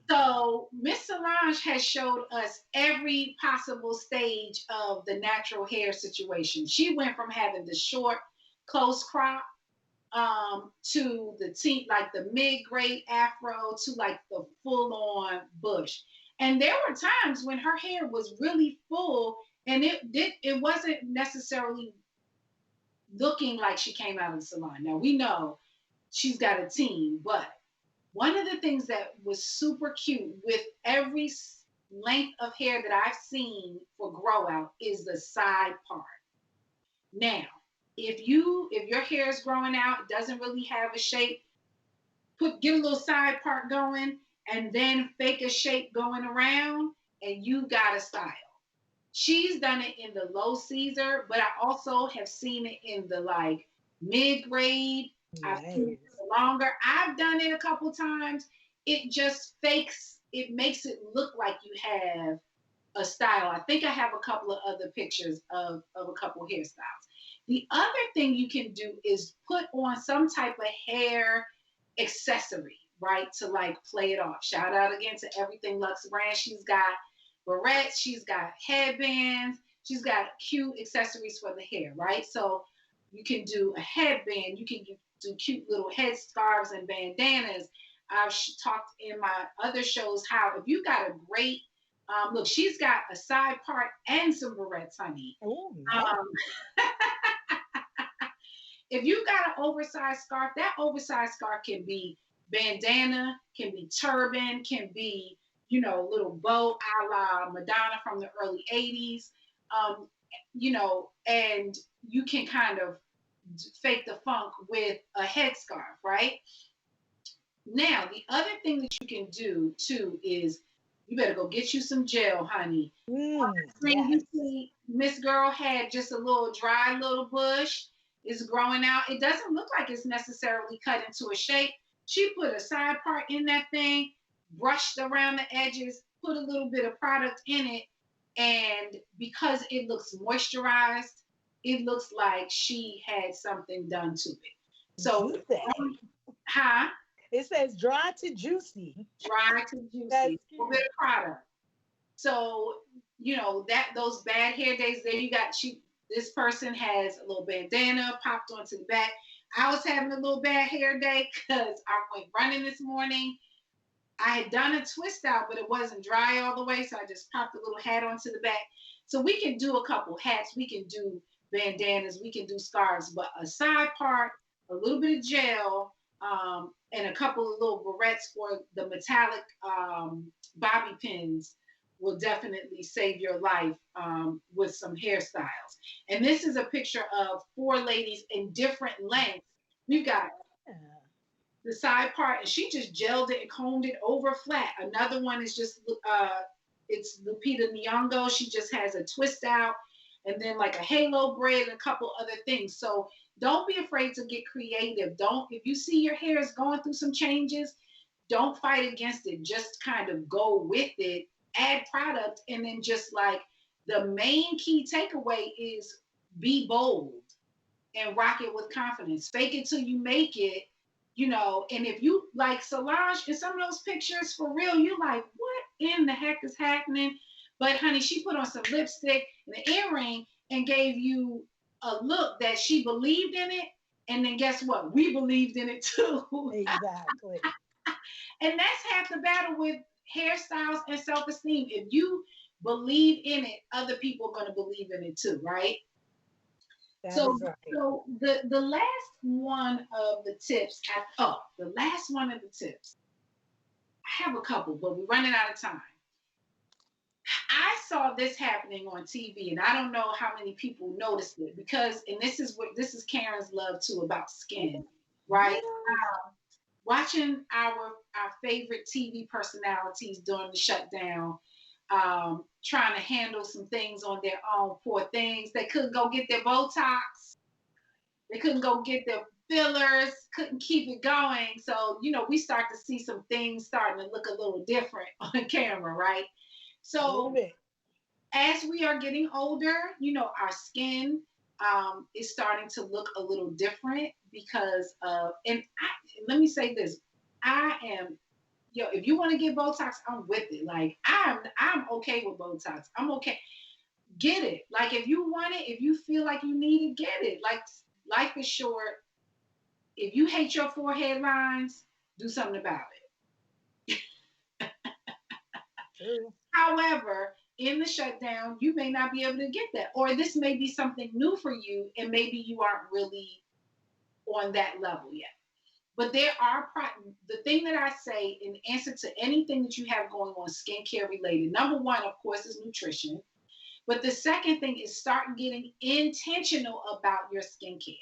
So Miss Solange has showed us every possible stage of the natural hair situation. She went from having the short, close crop to like the mid-grade afro to like the full-on bush. And there were times when her hair was really full and it wasn't necessarily looking like she came out of the salon. Now we know she's got a team, but one of the things that was super cute with every length of hair that I've seen for grow out is the side part. Now, if your hair is growing out, it doesn't really have a shape, get a little side part going and then fake a shape going around and you got a style. She's done it in the low Caesar, but I also have seen it in the like mid-grade. Nice. I've seen it in longer. I've done it a couple times. It just it makes it look like you have a style. I think I have a couple of other pictures of a couple hairstyles. The other thing you can do is put on some type of hair accessory, right? To like play it off. Shout out again to Everything Luxe brand. She's got barrettes, she's got headbands, she's got cute accessories for the hair, right? So you can do a headband, you can do cute little headscarves and bandanas. I've talked in my other shows how if you got a great look, she's got a side part and some barrettes, honey. Oh, nice. If you got an oversized scarf, that oversized scarf can be bandana, can be turban, can be, little bow a la Madonna from the early 80s. And you can kind of fake the funk with a headscarf, right? Now, the other thing that you can do too is you better go get you some gel, honey. Yes. You see Miss Girl had just a little dry little bush. Is growing out. It doesn't look like it's necessarily cut into a shape. She put a side part in that thing, brushed around the edges, put a little bit of product in it, and because it looks moisturized, it looks like she had something done to it. So, it says dry to juicy. Dry to juicy. A little bit of product. So, that those bad hair days, there you got this person has a little bandana popped onto the back. I was having a little bad hair day because I went running this morning. I had done a twist out, but it wasn't dry all the way, so I just popped a little hat onto the back. So we can do a couple hats, we can do bandanas, we can do scarves, but a side part, a little bit of gel, and a couple of little barrettes for the metallic bobby pins will definitely save your life with some hairstyles. And this is a picture of 4 ladies in different lengths. We've got the side part, and she just gelled it and combed it over flat. Another one is just, it's Lupita Nyong'o. She just has a twist out and then like a halo braid and a couple other things. So don't be afraid to get creative. If you see your hair is going through some changes, don't fight against it. Just kind of go with it. Add product, and then just like the main key takeaway is be bold and rock it with confidence. Fake it till you make it, and if you like Solange in some of those pictures, for real, you're like, what in the heck is happening? But honey, she put on some lipstick and an earring and gave you a look that she believed in it. And then guess what? We believed in it too. Exactly. And that's half the battle with hairstyles and self-esteem. If you believe in it, other people are going to believe in it too, right? So the last one of the tips, I have a couple, but we're running out of time. I saw this happening on TV, and I don't know how many people noticed it because, and this is Karen's love too about skin, right? Watching our favorite TV personalities during the shutdown, trying to handle some things on their own. Poor things. They couldn't go get their Botox. They couldn't go get their fillers. Couldn't keep it going. So, we start to see some things starting to look a little different on camera, right? So as we are getting older, our skin is starting to look a little different because of, let me say this, if you want to get Botox, I'm with it. Like I'm okay with Botox. I'm okay. Get it. Like if you want it, if you feel like you need it, get it. Like life is short. If you hate your forehead lines, do something about it. However, in the shutdown, you may not be able to get that. Or this may be something new for you, and maybe you aren't really on that level yet. But there are, the thing that I say in answer to anything that you have going on skincare related, number one, of course, is nutrition. But the second thing is start getting intentional about your skincare.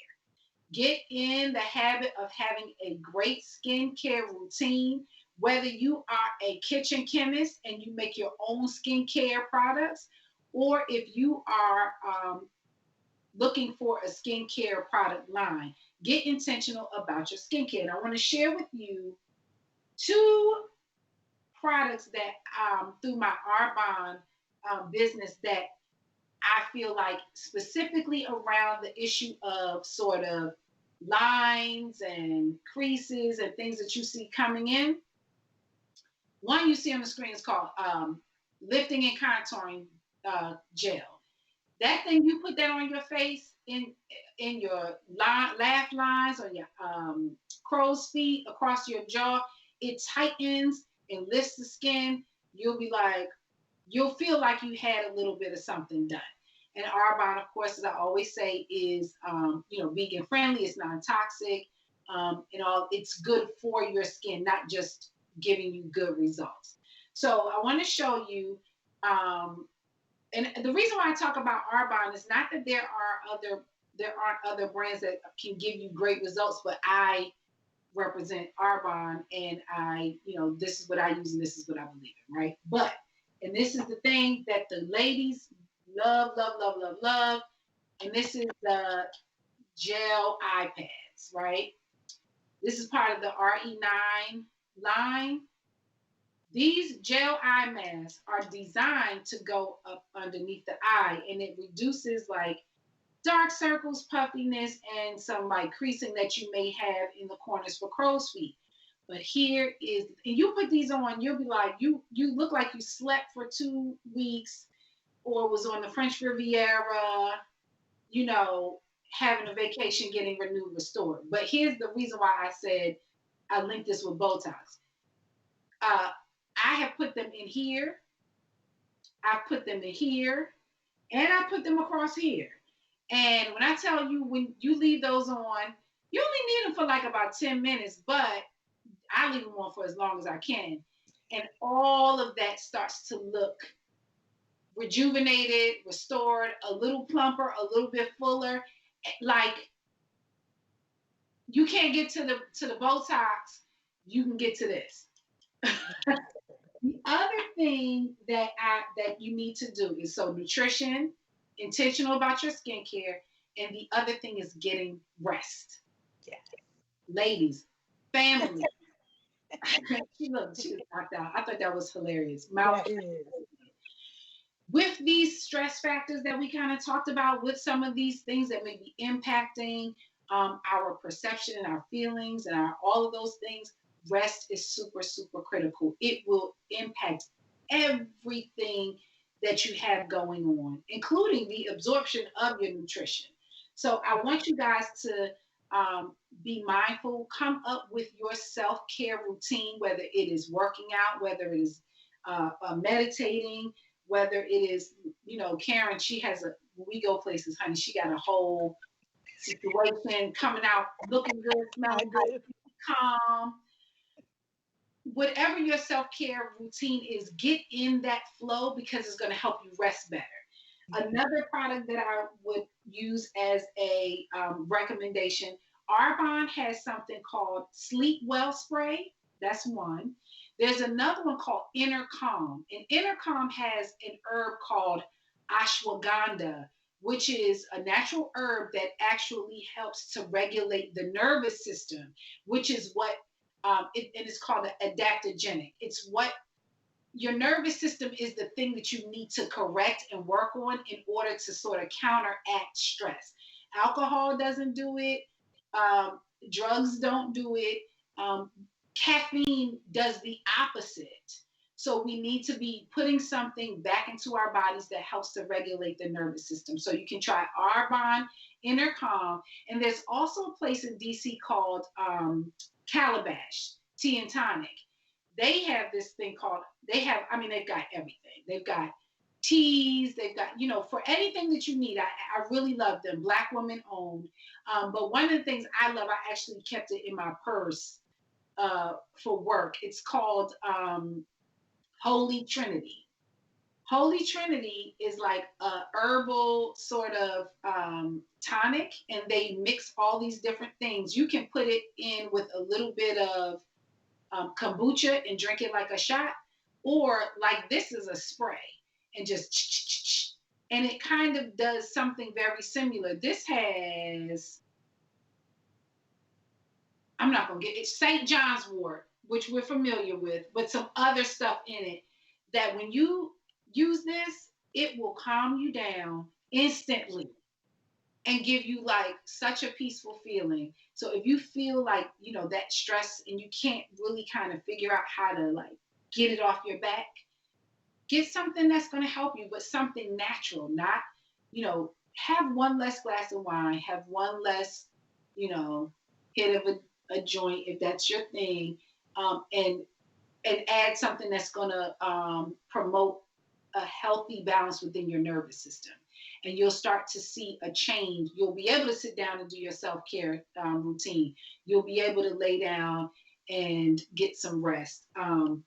Get in the habit of having a great skincare routine, whether you are a kitchen chemist and you make your own skincare products, or if you are looking for a skincare product line. get intentional about your skincare. And I want to share with you two products that through my Arbonne business that I feel like specifically around the issue of sort of lines and creases and things that you see coming in. One you see on the screen is called lifting and contouring gel. That thing, you put that on your face in your laugh lines or your crow's feet across your jaw. It tightens and lifts the skin. You'll feel like you had a little bit of something done. And Arbonne, of course, as I always say, is vegan friendly. It's non-toxic, and all. It's good for your skin, not just giving you good results. So I want to show you. And the reason why I talk about Arbonne is not that there aren't other brands that can give you great results, but I represent Arbonne, and this is what I use and this is what I believe in, right? And this is the thing that the ladies love, love, love, love, love. And this is the gel eye pads, right? This is part of the RE9 line. These gel eye masks are designed to go up underneath the eye, and it reduces like dark circles, puffiness, and some like creasing that you may have in the corners for crow's feet. But here is, and you put these on, you'll be like, you look like you slept for 2 weeks or was on the French Riviera, having a vacation, getting renewed, restored. But here's the reason why I said I linked this with Botox. I have put them in here, I put them in here, and I put them across here. And when I tell you, when you leave those on, you only need them for like about 10 minutes, but I leave them on for as long as I can. And all of that starts to look rejuvenated, restored, a little plumper, a little bit fuller. Like, you can't get to the Botox, you can get to this. The other thing that you need to do is nutrition, intentional about your skincare, and the other thing is getting rest. Yeah. Ladies, family. She was knocked out. I thought that was hilarious. With these stress factors that we kind of talked about, with some of these things that may be impacting our perception and our feelings and all of those things, rest is super, super critical. It will impact everything that you have going on, including the absorption of your nutrition. So I want you guys to be mindful, come up with your self-care routine, whether it is working out, whether it is meditating, whether it is, Karen, she has when we go places, honey, she got a whole situation coming out, looking good, smelling good, calm. Whatever your self-care routine is, get in that flow because it's going to help you rest better. Another product that I would use as a recommendation, Arbonne has something called Sleep Well Spray. That's one. There's another one called Inner Calm. And Inner Calm has an herb called ashwagandha, which is a natural herb that actually helps to regulate the nervous system, which is what it is called an adaptogenic. It's what your nervous system is, the thing that you need to correct and work on in order to sort of counteract stress. Alcohol doesn't do it. Drugs don't do it. Caffeine does the opposite. So we need to be putting something back into our bodies that helps to regulate the nervous system. So you can try Arbonne, Inner Calm. And there's also a place in DC called Calabash Tea and Tonic. They have this thing called, they've got everything. They've got teas, they've got, for anything that you need. I really love them. Black women owned. But one of the things I love, I actually kept it in my purse for work. It's called Holy Trinity. Holy Trinity is like a herbal sort of tonic, and they mix all these different things. You can put it in with a little bit of kombucha and drink it like a shot, or like this is a spray and just, and it kind of does something very similar. This has I'm not going to get it, St. John's wort, which we're familiar with, but some other stuff in it that when you use this, it will calm you down instantly and give you like such a peaceful feeling. So if you feel like, that stress and you can't really kind of figure out how to like get it off your back, get something that's going to help you, but something natural, not, have one less glass of wine, have one less, hit of a joint if that's your thing, and add something that's going to promote a healthy balance within your nervous system. And you'll start to see a change. You'll be able to sit down and do your self-care routine. You'll be able to lay down and get some rest. And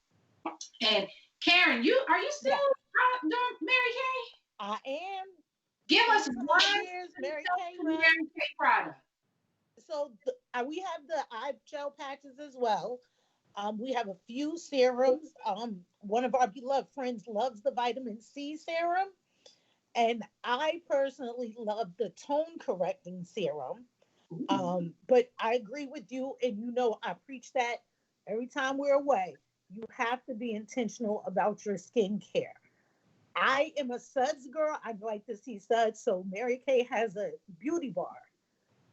Karen, are you still doing Mary Kay? I am. Give us one Mary Kay product. So we have the eye gel patches as well. We have a few serums. One of our beloved friends loves the vitamin C serum. And I personally love the tone correcting serum. But I agree with you. And I preach that every time we're away. You have to be intentional about your skincare. I am a suds girl. I'd like to see suds. So Mary Kay has a beauty bar,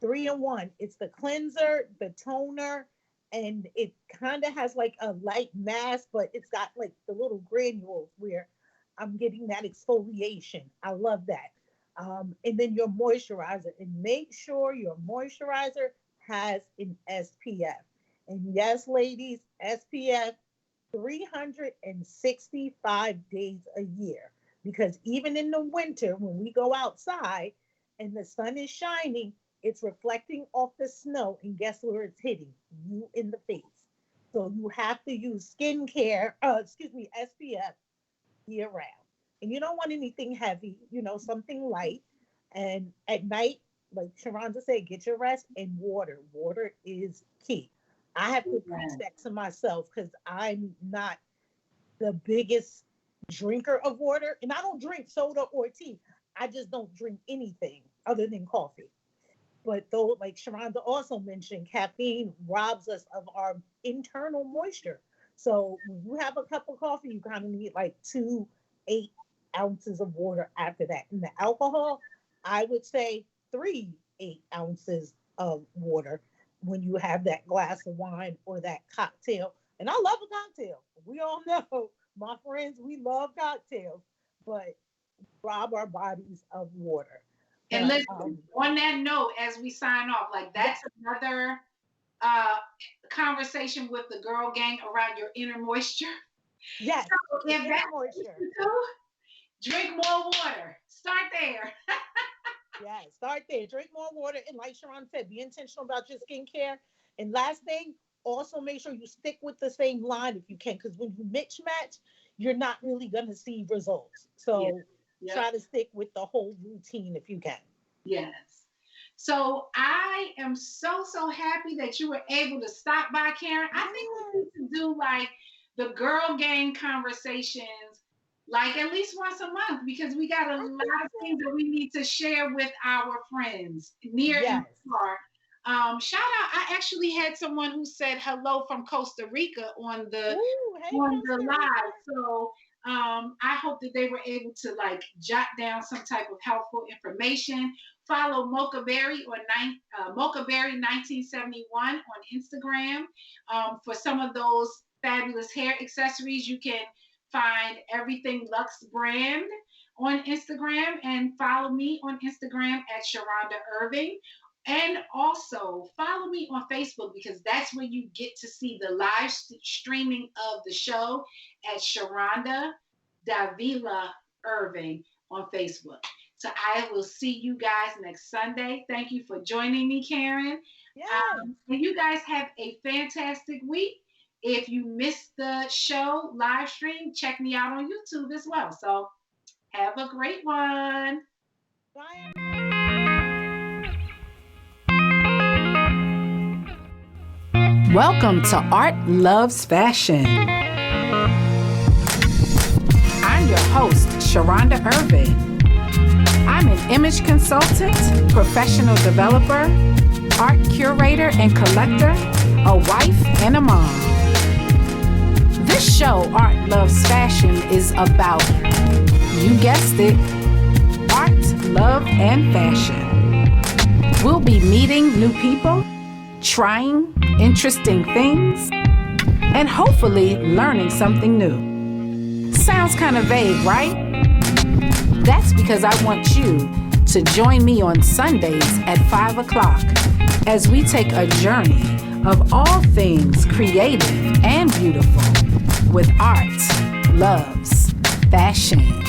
3-in-1. It's the cleanser, the toner, and it kind of has like a light mask, but it's got like the little granules where I'm getting that exfoliation. I love that. And then your moisturizer, and make sure your moisturizer has an SPF. And yes, ladies, SPF 365 days a year, because even in the winter, when we go outside and the sun is shining, it's reflecting off the snow, and guess where it's hitting? You in the face. So you have to use SPF year round. And you don't want anything heavy, something light. And at night, like Sharonda said, get your rest, and water. Water is key. I have to preach that to myself because I'm not the biggest drinker of water. And I don't drink soda or tea. I just don't drink anything other than coffee. But though, like Sharonda also mentioned, caffeine robs us of our internal moisture. So when you have a cup of coffee, you kind of need like 2 8 ounces of water after that. And the alcohol, I would say 3 8 ounces of water when you have that glass of wine or that cocktail. And I love a cocktail. We all know, my friends, we love cocktails, but rob our bodies of water. And listen, on that note, as we sign off, like that's another conversation with the girl gang around your inner moisture. Yes. So if that's moisture, drink more water. Start there. Yeah, start there. Drink more water. And like Sharon said, be intentional about your skincare. And last thing, also make sure you stick with the same line if you can, because when you mix match, you're not really going to see results. So try to stick with the whole routine if you can. Yes. So I am so happy that you were able to stop by, Karen. I think we need to do like the girl gang conversations like at least once a month, because we got a lot of things that we need to share with our friends near and far. Shout out! I actually had someone who said hello from Costa Rica on the live. So I hope that they were able to like jot down some type of helpful information. Follow Mocha Berry or Mocha Berry 1971 on Instagram for some of those fabulous hair accessories. You can find Everything Luxe brand on Instagram, and follow me on Instagram at Sharonda Irving. And also follow me on Facebook, because that's where you get to see the live streaming of the show at Sharonda Davila Irving on Facebook. So I will see you guys next Sunday. Thank you for joining me, Karen. And you guys have a fantastic week. If you missed the show live stream, check me out on YouTube as well. So have a great one. Bye. Welcome to Art Loves Fashion. I'm your host, Sharonda Irving. I'm an image consultant, professional developer, art curator and collector, a wife, and a mom. This show, Art Loves Fashion, is about, you guessed it, art, love, and fashion. We'll be meeting new people, trying interesting things, and hopefully learning something new. Sounds kind of vague, right? That's because I want you to join me on Sundays at 5 o'clock as we take a journey of all things creative and beautiful with art, loves, fashion.